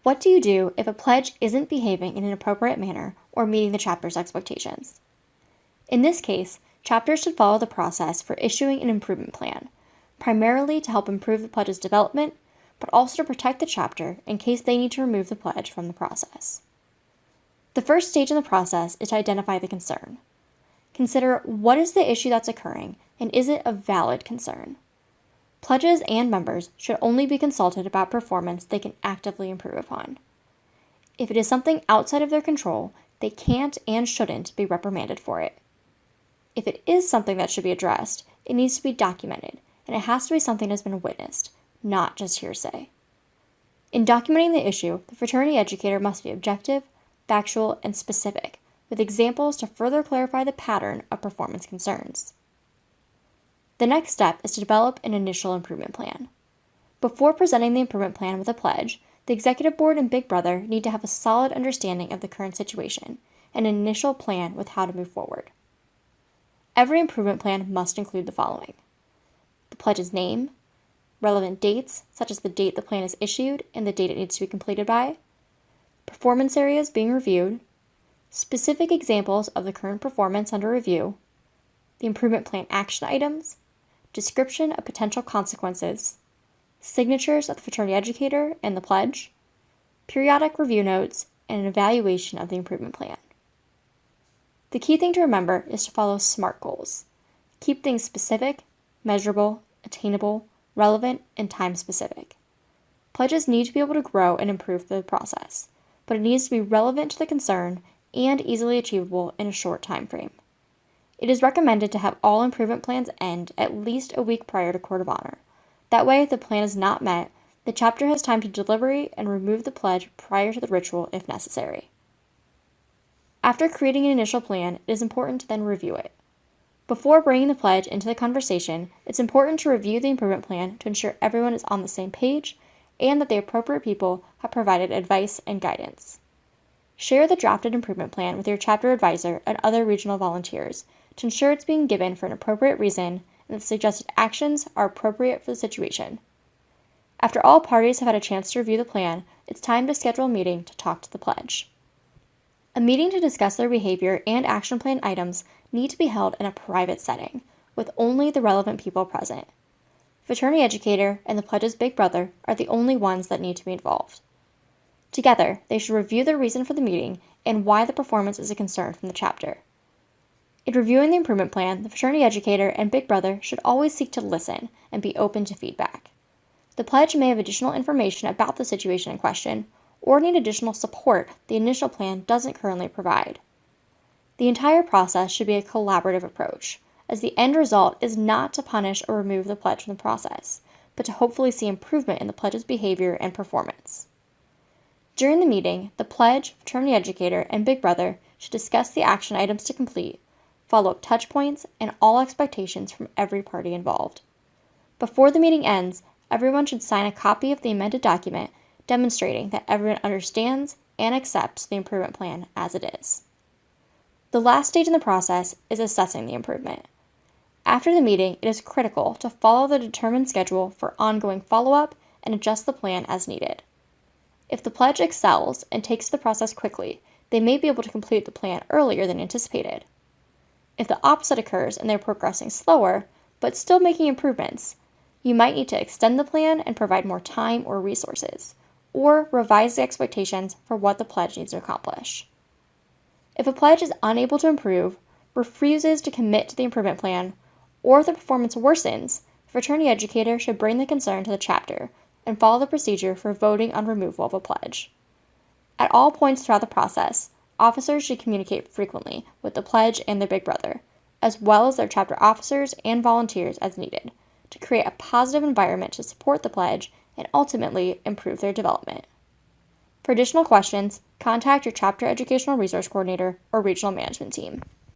What do you do if a pledge isn't behaving in an appropriate manner or meeting the chapter's expectations? In this case, chapters should follow the process for issuing an improvement plan, primarily to help improve the pledge's development, but also to protect the chapter in case they need to remove the pledge from the process. The first stage in the process is to identify the concern. Consider what is the issue that's occurring and is it a valid concern? Pledges and members should only be consulted about performance they can actively improve upon. If it is something outside of their control, they can't and shouldn't be reprimanded for it. If it is something that should be addressed, it needs to be documented, and it has to be something that has been witnessed, not just hearsay. In documenting the issue, the fraternity educator must be objective, factual, and specific, with examples to further clarify the pattern of performance concerns. The next step is to develop an initial improvement plan. Before presenting the improvement plan with a pledge, the executive board and Big Brother need to have a solid understanding of the current situation and an initial plan with how to move forward. Every improvement plan must include the following: the pledge's name, relevant dates, such as the date the plan is issued and the date it needs to be completed by, performance areas being reviewed, specific examples of the current performance under review, the improvement plan action items, description of potential consequences, signatures of the fraternity educator and the pledge, periodic review notes, and an evaluation of the improvement plan. The key thing to remember is to follow SMART goals. Keep things specific, measurable, attainable, relevant, and time-specific. Pledges need to be able to grow and improve the process, but it needs to be relevant to the concern and easily achievable in a short time frame. It is recommended to have all improvement plans end at least a week prior to Court of Honor. That way, if the plan is not met, the chapter has time to deliberate and remove the pledge prior to the ritual if necessary. After creating an initial plan, it is important to then review it. Before bringing the pledge into the conversation, it's important to review the improvement plan to ensure everyone is on the same page and that the appropriate people have provided advice and guidance. Share the drafted improvement plan with your chapter advisor and other regional volunteers to ensure it's being given for an appropriate reason and the suggested actions are appropriate for the situation. After all parties have had a chance to review the plan, it's time to schedule a meeting to talk to the pledge. A meeting to discuss their behavior and action plan items need to be held in a private setting, with only the relevant people present. Fraternity educator and the pledge's Big Brother are the only ones that need to be involved. Together, they should review the reason for the meeting and why the performance is a concern from the chapter. In reviewing the improvement plan, the fraternity educator and Big Brother should always seek to listen and be open to feedback. The pledge may have additional information about the situation in question or need additional support the initial plan doesn't currently provide. The entire process should be a collaborative approach, as the end result is not to punish or remove the pledge from the process, but to hopefully see improvement in the pledge's behavior and performance. During the meeting, the pledge, fraternity educator, and Big Brother should discuss the action items to complete, follow-up touch points, and all expectations from every party involved. Before the meeting ends, everyone should sign a copy of the amended document demonstrating that everyone understands and accepts the improvement plan as it is. The last stage in the process is assessing the improvement. After the meeting, it is critical to follow the determined schedule for ongoing follow-up and adjust the plan as needed. If the pledge excels and takes the process quickly, they may be able to complete the plan earlier than anticipated. If the opposite occurs and they're progressing slower, but still making improvements, you might need to extend the plan and provide more time or resources, or revise the expectations for what the pledge needs to accomplish. If a pledge is unable to improve, refuses to commit to the improvement plan, or if the performance worsens, the fraternity educator should bring the concern to the chapter and follow the procedure for voting on removal of a pledge. At all points throughout the process, officers should communicate frequently with the pledge and their Big Brother, as well as their chapter officers and volunteers as needed, to create a positive environment to support the pledge and ultimately improve their development. For additional questions, contact your chapter educational resource coordinator or regional management team.